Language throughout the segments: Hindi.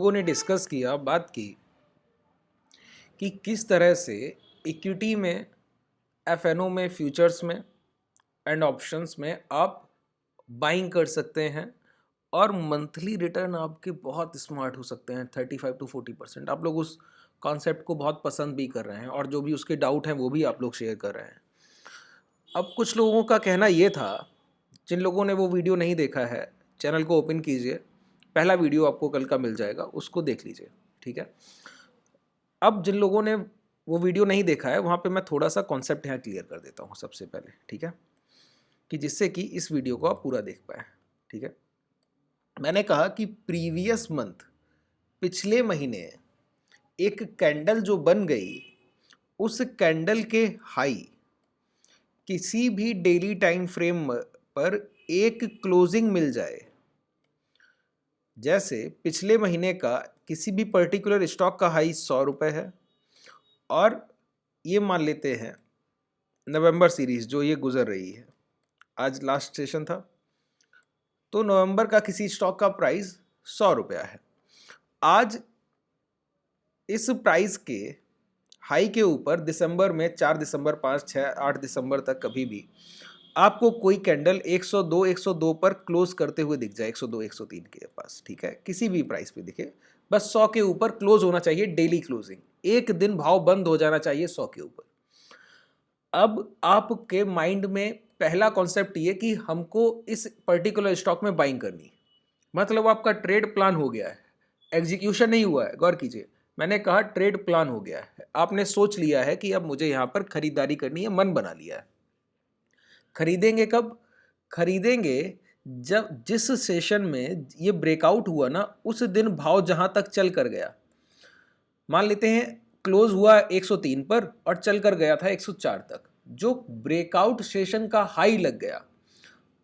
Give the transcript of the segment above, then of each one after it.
लोगों ने डिस्कस किया, बात की कि किस तरह से इक्विटी में, एफएनओ में, फ्यूचर्स में एंड ऑप्शंस में आप बाइंग कर सकते हैं और मंथली रिटर्न आपके बहुत स्मार्ट हो सकते हैं। 35 to 40% आप लोग उस कॉन्सेप्ट को बहुत पसंद भी कर रहे हैं और जो भी उसके डाउट हैं वो भी आप लोग शेयर कर रहे हैं। अब कुछ लोगों का कहना ये था, जिन लोगों ने वो वीडियो नहीं देखा है, चैनल को ओपन कीजिए, पहला वीडियो आपको कल का मिल जाएगा, उसको देख लीजिए, ठीक है। अब जिन लोगों ने वो वीडियो नहीं देखा है वहाँ पे मैं थोड़ा सा कॉन्सेप्ट यहाँ क्लियर कर देता हूँ सबसे पहले, ठीक है, कि जिससे कि इस वीडियो को आप पूरा देख पाए, ठीक है। मैंने कहा कि प्रीवियस मंथ, पिछले महीने एक कैंडल जो बन गई, उस कैंडल के हाई किसी भी डेली टाइम फ्रेम पर एक क्लोजिंग मिल जाए। जैसे पिछले महीने का किसी भी पर्टिकुलर स्टॉक का हाई 100 रुपये है और ये मान लेते हैं नवंबर सीरीज जो ये गुजर रही है, आज लास्ट सेशन था, तो नवंबर का किसी स्टॉक का प्राइस 100 रुपया है। आज इस प्राइस के हाई के ऊपर दिसंबर में 4 दिसंबर, 5, 6, 8 दिसंबर तक कभी भी आपको कोई कैंडल 102 पर क्लोज करते हुए दिख जाए, 102 103 के पास, ठीक है, किसी भी प्राइस पे दिखे, बस 100 के ऊपर क्लोज होना चाहिए डेली क्लोजिंग, एक दिन भाव बंद हो जाना चाहिए 100 के ऊपर। अब आपके माइंड में पहला कॉन्सेप्ट ये कि हमको इस पर्टिकुलर स्टॉक में बाइंग करनी है, मतलब आपका ट्रेड प्लान हो गया है, एग्जीक्यूशन नहीं हुआ है। गौर कीजिए, मैंने कहा ट्रेड प्लान हो गया है, आपने सोच लिया है कि अब मुझे यहाँ पर खरीदारी करनी है, मन बना लिया है। खरीदेंगे कब? खरीदेंगे जब जिस सेशन में ये ब्रेकआउट हुआ ना, उस दिन भाव जहां तक चल कर गया, मान लेते हैं क्लोज हुआ 103 पर और चल कर गया था 104 तक, जो ब्रेकआउट सेशन का हाई लग गया,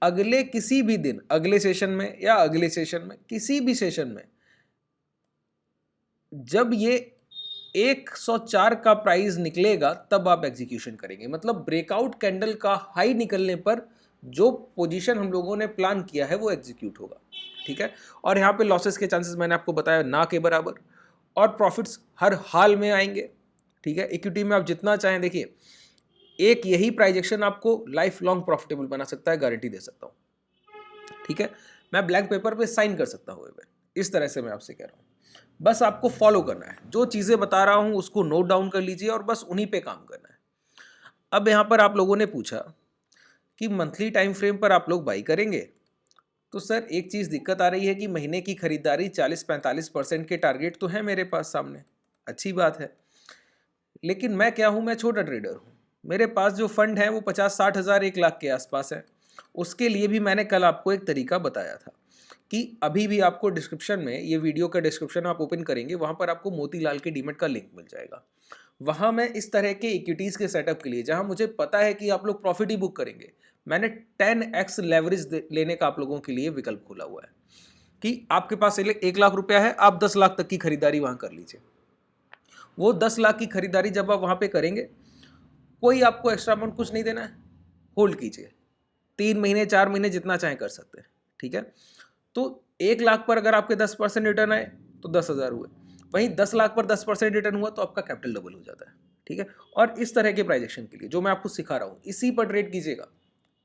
अगले किसी भी दिन, अगले सेशन में या अगले सेशन में, किसी भी सेशन में जब ये 104 का प्राइस निकलेगा तब आप एग्जीक्यूशन करेंगे। मतलब ब्रेकआउट कैंडल का हाई निकलने पर जो पोजीशन हम लोगों ने प्लान किया है वो एग्जीक्यूट होगा, ठीक है। और यहाँ पे लॉसेस के चांसेस मैंने आपको बताया ना के बराबर, और प्रॉफिट्स हर हाल में आएंगे, ठीक है। इक्विटी में आप जितना चाहें, देखिए एक यही प्राइजेक्शन आपको लाइफ लॉन्ग प्रॉफिटेबल बना सकता है, गारंटी दे सकता हूँ, ठीक है। मैं ब्लैंक पेपर पे साइन कर सकता हूँ, इस तरह से मैं आपसे कह रहा हूँ। बस आपको फॉलो करना है, जो चीज़ें बता रहा हूँ उसको नोट डाउन कर लीजिए और बस उन्हीं पे काम करना है। अब यहाँ पर आप लोगों ने पूछा कि मंथली टाइम फ्रेम पर आप लोग बाई करेंगे, तो सर एक चीज़ दिक्कत आ रही है कि महीने की खरीदारी 40-45% के टारगेट तो है मेरे पास सामने, अच्छी बात है, लेकिन मैं क्या हूँ, मैं छोटा ट्रेडर हूँ, मेरे पास जो फंड है वो 50-60 हज़ार 1 लाख के आसपास है। उसके लिए भी मैंने कल आपको एक तरीका बताया था कि अभी भी आपको डिस्क्रिप्शन में, ये वीडियो का डिस्क्रिप्शन आप ओपन करेंगे, वहाँ पर आपको मोतीलाल के डीमेट का लिंक मिल जाएगा। वहाँ मैं इस तरह के इक्विटीज़ के सेटअप के लिए, जहाँ मुझे पता है कि आप लोग प्रॉफिट ही बुक करेंगे, मैंने 10x लेवरेज लेने का आप लोगों के लिए विकल्प खोला हुआ है कि आपके पास 1 लाख रुपया है, आप 10 लाख तक की खरीदारी वहाँ कर लीजिए। वो 10 लाख की खरीदारी जब आप वहाँ पे करेंगे, कोई आपको एक्स्ट्रा अमाउंट कुछ नहीं देना है, होल्ड कीजिए, 3 महीने 4 महीने जितना चाहें कर सकते हैं, ठीक है। तो 1 लाख पर अगर आपके 10% रिटर्न आए तो 10 हज़ार हुए, वहीं 10 लाख पर 10% रिटर्न हुआ तो आपका कैपिटल डबल हो जाता है, ठीक है। और इस तरह के प्राइजेक्शन के लिए जो मैं आपको सिखा रहा हूँ, इसी पर ट्रेड कीजिएगा,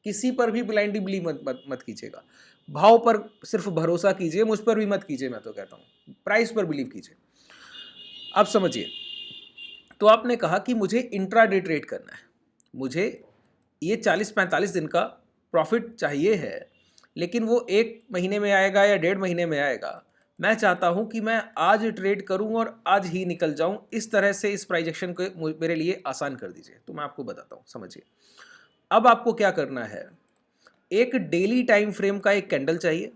किसी पर भी ब्लाइंडली बिलीव मत कीजिएगा, भाव पर सिर्फ भरोसा कीजिए, मुझ पर भी मत कीजिए, मैं तो कहता हूँ प्राइस पर बिलीव कीजिए। आप समझिए, तो आपने कहा कि मुझे इंट्राडे ट्रेड करना है, मुझे ये 40-45 दिन का प्रॉफिट चाहिए है, लेकिन वो 1 महीने में आएगा या 1.5 महीने में आएगा, मैं चाहता हूं कि मैं आज ट्रेड करूं और आज ही निकल जाऊं, इस तरह से इस प्राइजेक्शन को मेरे लिए आसान कर दीजिए। तो मैं आपको बताता हूं, समझिए। अब आपको क्या करना है, एक डेली टाइम फ्रेम का एक कैंडल चाहिए,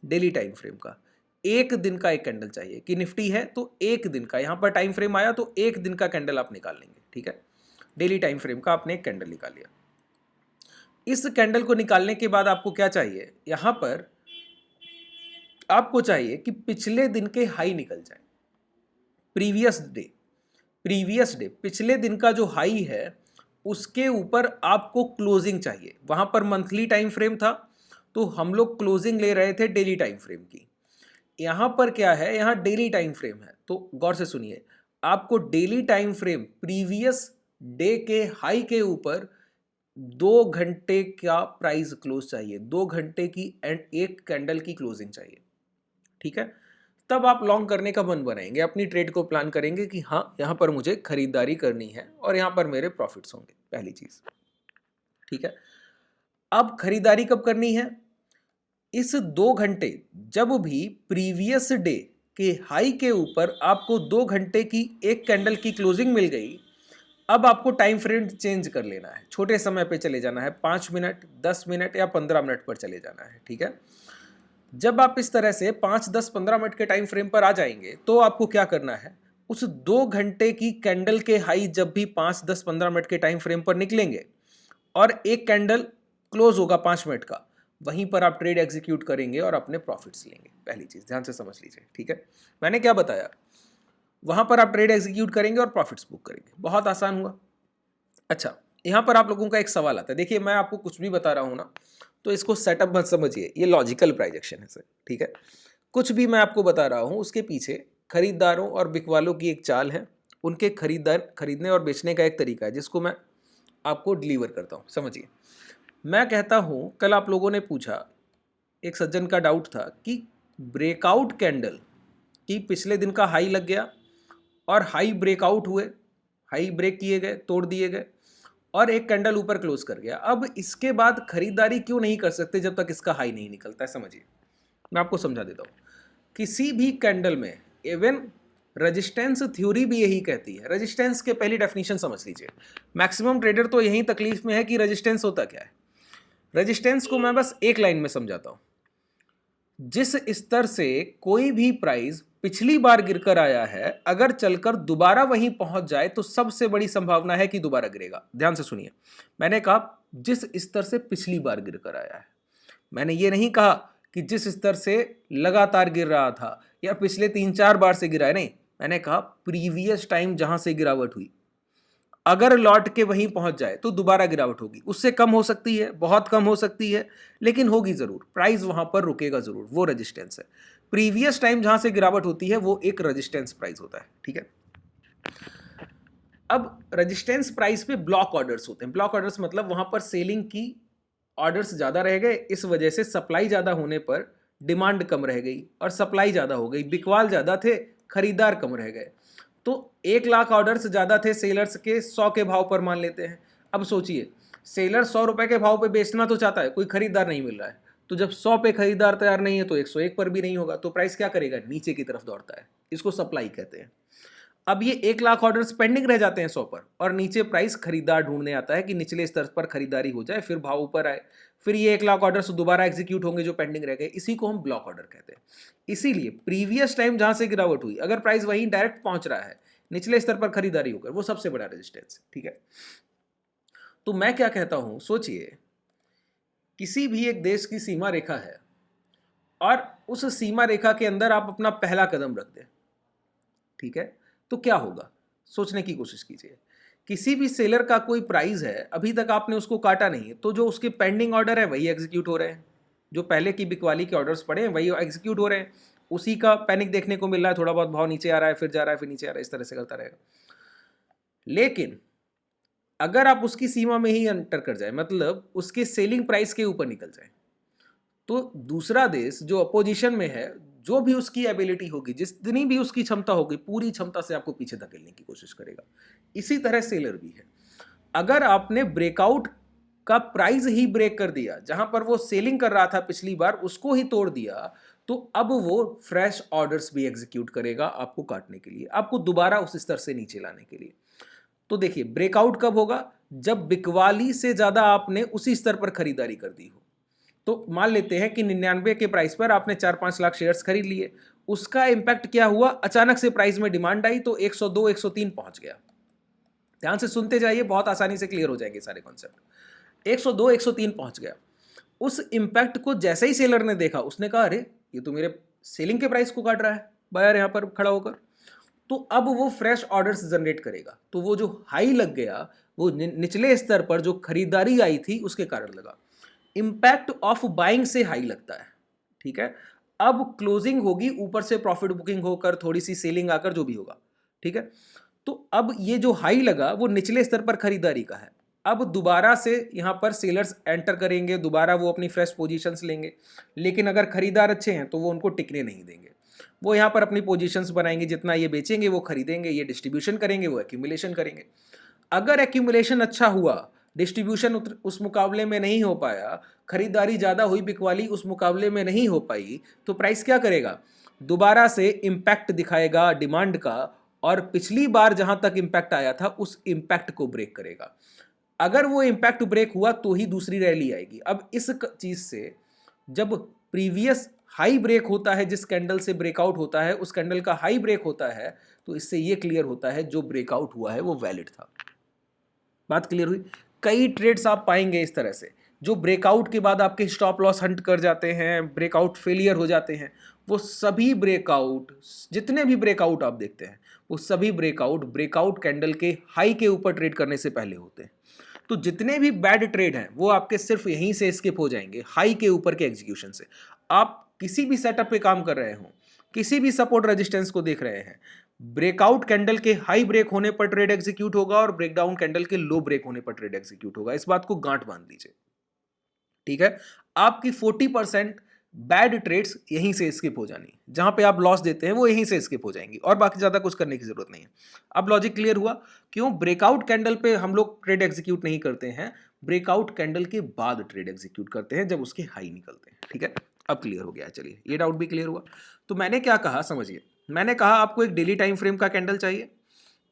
डेली टाइम फ्रेम का एक दिन का एक कैंडल चाहिए, कि निफ्टी है तो एक दिन का, यहां पर टाइम फ्रेम आया तो एक दिन का कैंडल आप निकाल लेंगे, ठीक है। डेली टाइम फ्रेम का आपने एक कैंडल निकाल लिया। इस कैंडल को निकालने के बाद आपको क्या चाहिए, यहां पर आपको चाहिए कि पिछले दिन के हाई निकल जाए, प्रीवियस डे पिछले दिन का जो हाई है उसके ऊपर आपको क्लोजिंग चाहिए। वहां पर मंथली टाइम फ्रेम था तो हम लोग क्लोजिंग ले रहे थे डेली टाइम फ्रेम की, यहाँ पर क्या है, यहाँ डेली टाइम फ्रेम है, तो गौर से सुनिए, आपको daily time frame previous day के हाई के ऊपर 2 घंटे का प्राइस क्लोज चाहिए, 2 घंटे की एंड एक कैंडल की क्लोजिंग चाहिए, ठीक है। तब आप लॉन्ग करने का मन बनाएंगे, अपनी ट्रेड को प्लान करेंगे कि हाँ यहाँ पर मुझे खरीदारी करनी है और यहाँ पर मेरे प्रॉफिट्स होंगे, पहली चीज, ठीक है। अब खरीदारी कब करनी है, इस 2 घंटे, जब भी प्रीवियस डे के हाई के ऊपर आपको 2 घंटे की एक कैंडल की क्लोजिंग मिल गई, अब आपको टाइम फ्रेम चेंज कर लेना है, छोटे समय पे चले जाना है, 5 मिनट, 10 मिनट या 15 मिनट पर चले जाना है, ठीक है। जब आप इस तरह से 5, 10, 15 मिनट के टाइम फ्रेम पर आ जाएंगे तो आपको क्या करना है, उस 2 घंटे की कैंडल के हाई जब भी 5, 10, 15 मिनट के टाइम फ्रेम पर निकलेंगे और एक कैंडल क्लोज होगा 5 मिनट का, वहीं पर आप ट्रेड एग्जीक्यूट करेंगे और अपने प्रॉफिट्स लेंगे। पहली चीज ध्यान से समझ लीजिए, ठीक है। मैंने क्या बताया, वहां पर आप ट्रेड एग्जीक्यूट करेंगे और प्रॉफिट्स बुक करेंगे, बहुत आसान हुआ। अच्छा, यहां पर आप लोगों का एक सवाल आता है, देखिए मैं आपको कुछ भी बता रहा हूं ना, तो इसको सेटअप मत समझिए, ये लॉजिकल प्राइजेक्शन है सर, ठीक है। कुछ भी मैं आपको बता रहा हूं उसके पीछे खरीदारों और बिकवालों की एक चाल है, उनके खरीदने और बेचने का एक तरीका है जिसको मैं आपको डिलीवर करता हूं, समझिए। मैं कहता हूं, कल आप लोगों ने पूछा, एक सज्जन का डाउट था कि ब्रेकआउट कैंडल की पिछले दिन का हाई लग गया और हाई ब्रेकआउट हुए, हाई ब्रेक किए गए, तोड़ दिए गए और एक कैंडल ऊपर क्लोज कर गया, अब इसके बाद खरीदारी क्यों नहीं कर सकते जब तक इसका हाई नहीं निकलता है। समझिए, मैं आपको समझा देता हूं, किसी भी कैंडल में, इवन रेजिस्टेंस थ्योरी भी यही कहती है। रेजिस्टेंस के पहली डेफिनेशन समझ लीजिए, मैक्सिमम ट्रेडर तो यही तकलीफ में है कि रेजिस्टेंस होता क्या है। रेजिस्टेंस को मैं बस एक लाइन में समझाता हूं, जिस स्तर से कोई भी प्राइस पिछली बार गिरकर आया है, अगर चलकर दोबारा वहीं पहुंच जाए तो सबसे बड़ी संभावना है कि दोबारा गिरेगा। ध्यान से सुनिए, मैंने कहा जिस स्तर से पिछली बार गिरकर आया है, मैंने ये नहीं कहा कि जिस स्तर से लगातार गिर रहा था या पिछले 3-4 बार से गिरा है, नहीं, मैंने कहा प्रीवियस टाइम जहां से गिरावट हुई, अगर लौट के वहीं पहुंच जाए तो दोबारा गिरावट होगी, उससे कम हो सकती है, बहुत कम हो सकती है, लेकिन होगी जरूर, प्राइस वहां पर रुकेगा जरूर, वो रेजिस्टेंस है। प्रीवियस टाइम जहां से गिरावट होती है वो एक रेजिस्टेंस प्राइस होता है, ठीक है। अब रेजिस्टेंस प्राइस पे ब्लॉक ऑर्डर्स होते हैं। ब्लॉक ऑर्डर्स मतलब वहां पर सेलिंग की ऑर्डर्स ज्यादा रह गए, इस वजह से सप्लाई ज्यादा होने पर डिमांड कम रह गई और सप्लाई ज्यादा हो गई, बिकवाल ज्यादा थे, खरीदार कम रह गए। तो 1 लाख ऑर्डर्स ज्यादा थे सेलर्स के 100 के भाव पर, मान लेते हैं। अब सोचिए, सेलर 100 रुपए के भाव पे बेचना तो चाहता है, कोई खरीदार नहीं मिल रहा है, तो जब 100 पे खरीदार तैयार नहीं है तो 101 पर भी नहीं होगा, तो प्राइस क्या करेगा, नीचे की तरफ दौड़ता है, इसको सप्लाई कहते हैं। अब ये 1 लाख ऑर्डर्स पेंडिंग रह जाते हैं 100 पर, और नीचे प्राइस खरीदार ढूंढने आता है कि निचले स्तर पर खरीदारी हो जाए, फिर भाव ऊपर आए, फिर ये 1 लाख ऑर्डर्स दोबारा एग्जीक्यूट होंगे जो पेंडिंग रह गए, इसी को हम ब्लॉक ऑर्डर कहते हैं। इसीलिए प्रीवियस टाइम जहां से गिरावट हुई, अगर प्राइस वहीं डायरेक्ट पहुंच रहा है, निचले स्तर पर खरीदारी होकर, वो सबसे बड़ा रेजिस्टेंस है, ठीक है। तो मैं क्या कहता हूं, सोचिए, किसी भी एक देश की सीमा रेखा है और उस सीमा रेखा के अंदर आप अपना पहला कदम रख दें, ठीक है, तो क्या होगा, सोचने की कोशिश कीजिए। किसी भी सेलर का कोई प्राइस है, अभी तक आपने उसको काटा नहीं है, तो जो उसके पेंडिंग ऑर्डर है वही एग्जीक्यूट हो रहे हैं, जो पहले की बिकवाली के ऑर्डर्स पड़े हैं वही एग्जीक्यूट हो रहे हैं, उसी का पैनिक देखने को मिल रहा है, थोड़ा बहुत भाव नीचे आ रहा है, फिर जा रहा है, फिर नीचे आ रहा है, इस तरह से करता रहेगा। लेकिन अगर आप उसकी सीमा में ही एंटर कर जाए, मतलब उसके सेलिंग प्राइस के ऊपर निकल जाए, तो दूसरा देश जो अपोजिशन में है, जो भी उसकी एबिलिटी होगी, जितनी भी उसकी क्षमता होगी, पूरी क्षमता से आपको पीछे धकेलने की कोशिश करेगा। इसी तरह सेलर भी है, अगर आपने ब्रेकआउट का प्राइस ही ब्रेक कर दिया, जहां पर वो सेलिंग कर रहा था पिछली बार, उसको ही तोड़ दिया, तो अब वो फ्रेश ऑर्डर्स भी एग्जीक्यूट करेगा आपको काटने के लिए, आपको दोबारा उस स्तर से नीचे लाने के लिए। तो देखिए, ब्रेकआउट कब होगा, जब बिकवाली से ज्यादा आपने उसी स्तर पर खरीदारी कर दी हो। तो मान लेते हैं कि 99 के प्राइस पर आपने 4-5 लाख शेयर्स खरीद लिए, उसका इंपैक्ट क्या हुआ, अचानक से प्राइस में डिमांड आई तो 102, 103 पहुंच गया। ध्यान से सुनते जाइए, बहुत आसानी से क्लियर हो जाएंगे सारे कॉन्सेप्ट। 102, 103 पहुंच गया। उस इंपैक्ट को जैसे ही सेलर ने देखा, उसने कहा, अरे ये तो मेरे सेलिंग के प्राइस को काट रहा है बायर यहां पर खड़ा होकर, तो अब वो फ्रेश ऑर्डर्स जनरेट करेगा। तो वो जो हाई लग गया, वो निचले स्तर पर जो खरीदारी आई थी उसके कारण लगा। इंपैक्ट ऑफ बाइंग से हाई लगता है, ठीक है। अब क्लोजिंग होगी, ऊपर से प्रॉफिट बुकिंग होकर थोड़ी सी सेलिंग आकर जो भी होगा, ठीक है। तो अब ये जो हाई लगा वो निचले स्तर पर खरीदारी का है। अब दोबारा से यहाँ पर सेलर्स एंटर करेंगे, दोबारा वो अपनी फ्रेश पोजीशंस लेंगे, लेकिन अगर खरीदार अच्छे हैं तो वो उनको टिकने नहीं देंगे। वो यहाँ पर अपनी पोजीशंस बनाएंगे, जितना ये बेचेंगे वो खरीदेंगे, ये डिस्ट्रीब्यूशन करेंगे, वो एक्यूमुलेशन करेंगे। अगर एक्यूमुलेशन अच्छा हुआ, डिस्ट्रीब्यूशन उस मुकाबले में नहीं हो पाया, खरीदारी ज़्यादा हुई, बिकवाली उस मुकाबले में नहीं हो पाई, तो प्राइस क्या करेगा? दोबारा से इम्पैक्ट दिखाएगा डिमांड का, और पिछली बार जहां तक इम्पैक्ट आया था उस इम्पैक्ट को ब्रेक करेगा। अगर वो इम्पैक्ट ब्रेक हुआ तो ही दूसरी रैली आएगी। अब इस चीज से जब प्रीवियस हाई ब्रेक होता है, जिस कैंडल से ब्रेकआउट होता है उस कैंडल का हाई ब्रेक होता है, तो इससे ये क्लियर होता है जो ब्रेकआउट हुआ है वो वैलिड था। बात क्लियर हुई? कई ट्रेड्स आप पाएंगे इस तरह से जो ब्रेकआउट के बाद आपके स्टॉप लॉस हंट कर जाते हैं, ब्रेकआउट फेलियर हो जाते हैं। वो सभी ब्रेकआउट, जितने भी ब्रेकआउट आप देखते हैं, वो सभी ब्रेकआउट कैंडल के हाई के ऊपर ट्रेड करने से पहले होते हैं। तो जितने भी बैड ट्रेड हैं वो आपके सिर्फ यहीं से स्किप हो जाएंगे, हाई के ऊपर के एग्जीक्यूशन से। आप किसी भी सेटअप पे काम कर रहे हो, किसी भी सपोर्ट रेजिस्टेंस को देख रहे हैं, ब्रेकआउट कैंडल के हाई ब्रेक होने पर ट्रेड एग्जीक्यूट होगा और ब्रेकडाउन कैंडल के लो ब्रेक होने पर ट्रेड एग्जीक्यूट होगा। इस बात को गांठ बांध लीजिए, ठीक है। आपकी 40% बैड ट्रेड्स यहीं से स्किप हो जानी, जहां पे आप लॉस देते हैं वो यहीं से स्किप हो जाएंगी, और बाकी ज्यादा कुछ करने की जरूरत नहीं है। अब लॉजिक क्लियर हुआ क्यों ब्रेकआउट कैंडल पे हम लोग ट्रेड एग्जीक्यूट नहीं करते हैं, ब्रेकआउट कैंडल के बाद ट्रेड एग्जीक्यूट करते हैं जब उसके हाई निकलते हैं, ठीक है। अब क्लियर हो गया, चलिए ये डाउट भी क्लियर हुआ। तो मैंने क्या कहा समझिए, मैंने कहा आपको एक डेली टाइम फ्रेम का कैंडल चाहिए,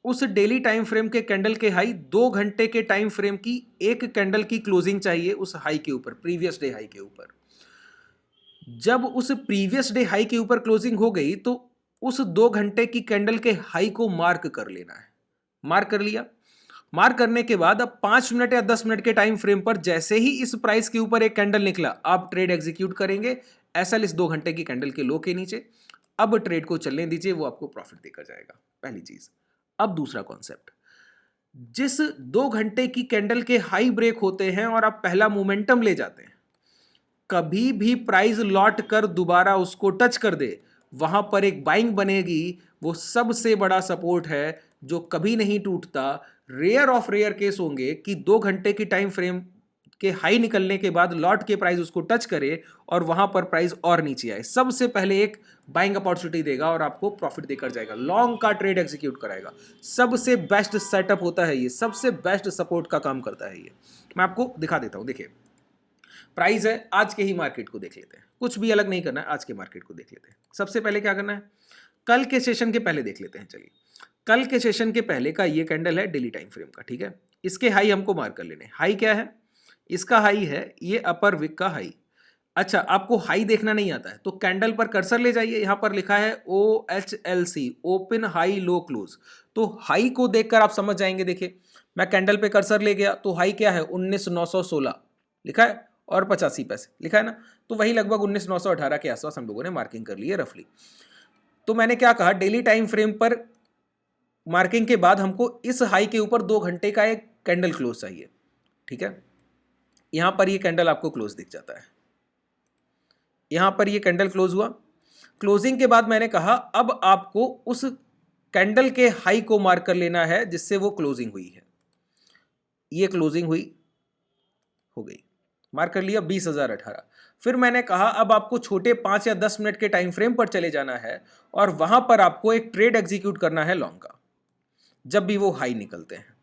उस डेली टाइम फ्रेम के कैंडल के हाई 2 घंटे के टाइम फ्रेम की एक कैंडल की क्लोजिंग चाहिए उस हाई के ऊपर, प्रीवियस डे हाई के ऊपर। जब उस प्रीवियस डे हाई के ऊपर क्लोजिंग हो गई तो उस 2 घंटे की कैंडल के हाई को मार्क कर लेना है। मार्क कर लिया, मार्क करने के बाद अब 5 मिनट या 10 मिनट के टाइम फ्रेम पर जैसे ही इस प्राइस के ऊपर एक कैंडल निकला, आप ट्रेड एग्जीक्यूट करेंगे एसएल इस 2 घंटे की कैंडल के लो के नीचे। अब ट्रेड को चलने दीजिए, वो आपको प्रॉफिट देकर जाएगा, पहली चीज। अब दूसरा कॉन्सेप्ट, जिस 2 घंटे की कैंडल के हाई ब्रेक होते हैं और आप पहला मोमेंटम ले जाते हैं, कभी भी प्राइस लौट कर दोबारा उसको टच कर दे, वहां पर एक बाइंग बनेगी, वो सबसे बड़ा सपोर्ट है जो कभी नहीं टूटता। रेयर ऑफ रेयर केस होंगे कि 2 घंटे की टाइम फ्रेम के हाई निकलने के बाद लौट के प्राइस उसको टच करे और वहां पर प्राइस और नीचे आए, सबसे पहले एक बाइंग अपॉर्चुनिटी देगा और आपको प्रॉफिट देकर जाएगा, लॉन्ग का ट्रेड एग्जीक्यूट कराएगा। सबसे बेस्ट सेटअप होता है ये, सबसे बेस्ट सपोर्ट का काम करता है ये। मैं आपको दिखा देता हूं, देखिए प्राइस है, आज के ही मार्केट को देख लेते हैं, कुछ भी अलग नहीं करना है, आज के मार्केट को देख लेते हैं। सबसे पहले क्या करना है, कल के सेशन के पहले देख लेते हैं। चलिए कल के सेशन के पहले का ये कैंडल है डेली टाइम फ्रेम का, ठीक है। इसके हाई हमको मार्क कर लेने, हाई क्या है, इसका हाई है ये अपर विक का हाई। अच्छा, आपको हाई देखना नहीं आता है तो कैंडल पर कर्सर ले जाइए, यहां पर लिखा है OHLC, open high low close. तो हाई को देखकर आप समझ जाएंगे। देखिए मैं कैंडल पे कर्सर ले गया तो हाई क्या है 19,916 लिखा है और 85 पैसे लिखा है ना, तो वही लगभग 19,918 के आसपास हम लोगों ने मार्किंग कर ली है रफली। तो मैंने क्या कहा, डेली टाइम फ्रेम पर मार्किंग के बाद हमको इस हाई के ऊपर 2 घंटे का एक कैंडल क्लोज चाहिए, ठीक है। यहां पर ये कैंडल आपको क्लोज दिख जाता है, यहां पर ये कैंडल क्लोज हुआ। क्लोजिंग के बाद मैंने कहा अब आपको उस कैंडल के हाई को मार्क कर लेना है जिससे वो क्लोजिंग हुई है। ये क्लोजिंग हुई, हो गई, मार्क कर लिया 20,018। फिर मैंने कहा अब आपको छोटे 5 या 10 मिनट के टाइम फ्रेम पर चले जाना है और वहां पर आपको एक ट्रेड एग्जीक्यूट करना है लॉन्ग का, जब भी वो हाई निकलते हैं।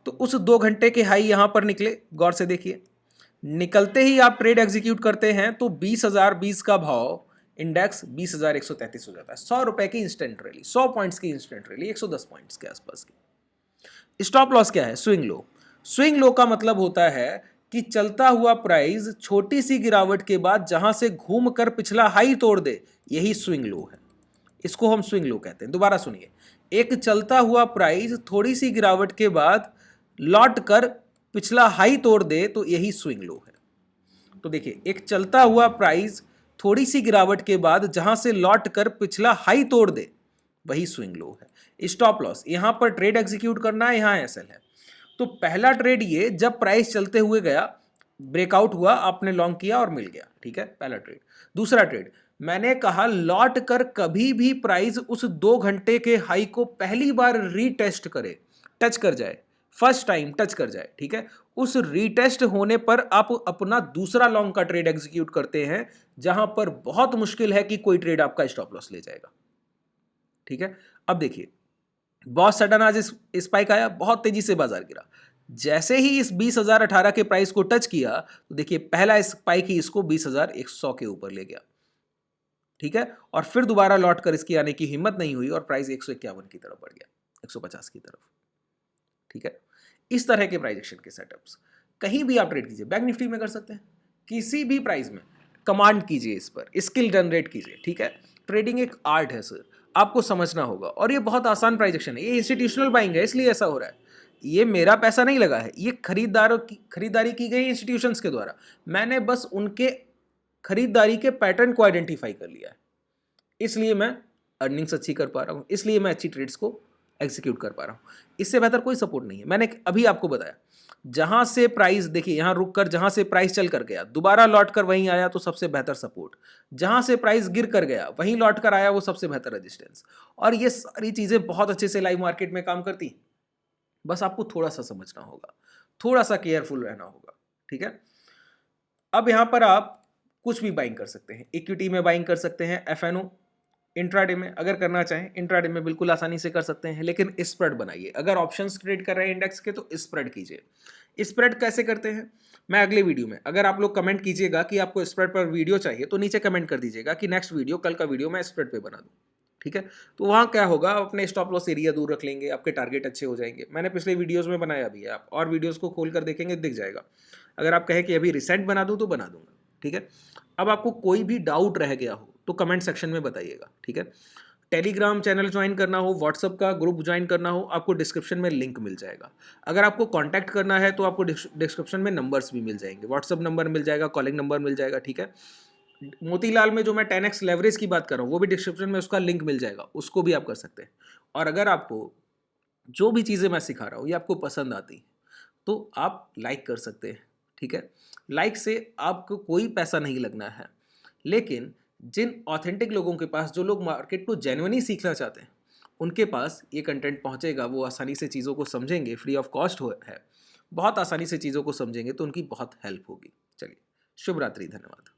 तो उस 2 घंटे के हाई यहां पर निकले, गौर से देखिए, निकलते ही आप ट्रेड एग्जीक्यूट करते हैं तो 20,020 का भाव इंडेक्स 20,133 हो जाता है। 100 रुपए की इंस्टेंट रैली, 100 पॉइंट्स की इंस्टेंट रैली, 110 पॉइंट्स के आसपास की। स्टॉप लॉस क्या है, स्विंग लो। स्विंग लो का मतलब होता है कि चलता हुआ प्राइस छोटी सी गिरावट के बाद जहां से घूमकर पिछला हाई तोड़ दे, यही स्विंग लो है, इसको हम स्विंग लो कहते हैं। दोबारा सुनिए, एक चलता हुआ प्राइस थोड़ी सी गिरावट के बाद लौट कर पिछला हाई तोड़ दे तो यही स्विंग लो है। तो देखिए, एक चलता हुआ प्राइस थोड़ी सी गिरावट के बाद जहां से लौट कर पिछला हाई तोड़ दे, वही स्विंग लो है। स्टॉप लॉस, यहां पर ट्रेड एग्जीक्यूट करना है, यहां एसएल है। तो पहला ट्रेड ये, जब प्राइस चलते हुए गया, ब्रेकआउट हुआ, आपने लॉन्ग किया और मिल गया, ठीक है, पहला ट्रेड। दूसरा ट्रेड, मैंने कहा लौट कर कभी भी प्राइस उस 2 घंटे के हाई को पहली बार रीटेस्ट करे, टच कर जाए, फर्स्ट टाइम टच कर जाए, ठीक है। उस रीटेस्ट होने पर आप अपना दूसरा लॉन्ग का ट्रेड एग्जीक्यूट करते हैं, जहां पर बहुत मुश्किल है कि कोई ट्रेड आपका स्टॉप लॉस ले जाएगा, ठीक है। अब देखिए, बहुत सडन आज स्पाइक आया, बहुत तेजी से बाजार गिरा। जैसे ही इस 20,018 के प्राइस को टच किया तो देखिए पहला स्पाइक ही इसको 20,100 के ऊपर ले गया, ठीक है। और फिर दोबारा लौट कर इसकी आने की हिम्मत नहीं हुई और प्राइस 151 की तरफ बढ़ गया, 150 की तरफ, ठीक है। इस तरह के प्राइस एक्शन के सेटअप्स कहीं भी आप ट्रेड कीजिए, बैंक निफ्टी में कर सकते हैं, किसी भी प्राइस में कमांड कीजिए, इस पर स्किल जनरेट कीजिए, ठीक है। ट्रेडिंग एक आर्ट है सर, आपको समझना होगा, और ये बहुत आसान प्राइस एक्शन है। ये इंस्टीट्यूशनल बाइंग है इसलिए ऐसा हो रहा है, ये मेरा पैसा नहीं लगा है, ये खरीदारी की गई इंस्टीट्यूशंस के द्वारा। मैंने बस उनके खरीदारी के पैटर्न को आइडेंटिफाई कर लिया है, इसलिए मैं अर्निंग्स अच्छी कर पा रहा हूँ, इसलिए मैं अच्छी ट्रेड्स को एग्जीक्यूट कर पा रहा हूँ। इससे बेहतर कोई सपोर्ट नहीं है। मैंने अभी आपको बताया, जहां से प्राइस देखिए यहां रुक कर जहां से प्राइस चल कर गया दोबारा लौट कर वहीं आया तो सबसे बेहतर सपोर्ट, जहां से प्राइस गिर कर गया वहीं लौट कर आया वो सबसे बेहतर रेजिस्टेंस। और ये सारी चीजें बहुत अच्छे से लाइव मार्केट में काम करती, बस आपको थोड़ा सा समझना होगा, थोड़ा सा केयरफुल रहना होगा, ठीक है। अब यहां पर आप कुछ भी बाइंग कर सकते हैं, इक्विटी में बाइंग कर सकते हैं, एफएनओ इंट्राडे में अगर करना चाहें इंट्राडे में बिल्कुल आसानी से कर सकते हैं, लेकिन स्प्रेड बनाइए। अगर ऑप्शंस ट्रेड कर रहे हैं इंडेक्स के तो स्प्रेड कीजिए। स्प्रेड कैसे करते हैं मैं अगले वीडियो में, अगर आप लोग कमेंट कीजिएगा कि आपको स्प्रेड पर वीडियो चाहिए तो नीचे कमेंट कर दीजिएगा कि नेक्स्ट वीडियो, कल का वीडियो मैं स्प्रेड पे बना दूं, ठीक है। तो वहाँ क्या होगा, आप अपने स्टॉप लॉस एरिया दूर रख लेंगे, आपके टारगेट अच्छे हो जाएंगे। मैंने पिछले वीडियोज़ में बनाया भी है, आप और वीडियोज़ को खोल कर देखेंगे दिख जाएगा। अगर आप कहें कि अभी रिसेंट बना दूँ तो बना दूंगा, ठीक है। अब आपको कोई भी डाउट रह गया हो तो कमेंट सेक्शन में बताइएगा, ठीक है। टेलीग्राम चैनल ज्वाइन करना हो, व्हाट्सअप का ग्रुप ज्वाइन करना हो, आपको डिस्क्रिप्शन में लिंक मिल जाएगा। अगर आपको कांटेक्ट करना है तो आपको डिस्क्रिप्शन में नंबर्स भी मिल जाएंगे, व्हाट्सअप नंबर मिल जाएगा, कॉलिंग नंबर मिल जाएगा, ठीक है। मोतीलाल में जो मैं 10x लेवरेज की बात कर रहा हूँ वो भी डिस्क्रिप्शन में उसका लिंक मिल जाएगा, उसको भी आप कर सकते हैं। और अगर आपको जो भी चीज़ें मैं सिखा रहा हूँ ये आपको पसंद आती हैं तो आप लाइक कर सकते हैं, ठीक है। लाइक से आपको कोई पैसा नहीं लगना है, लेकिन जिन ऑथेंटिक लोगों के पास, जो लोग मार्केट को जेन्युइनली सीखना चाहते हैं, उनके पास ये कंटेंट पहुंचेगा, वो आसानी से चीज़ों को समझेंगे, फ्री ऑफ कॉस्ट है, बहुत आसानी से चीज़ों को समझेंगे तो उनकी बहुत हेल्प होगी। चलिए, शुभ रात्रि, धन्यवाद।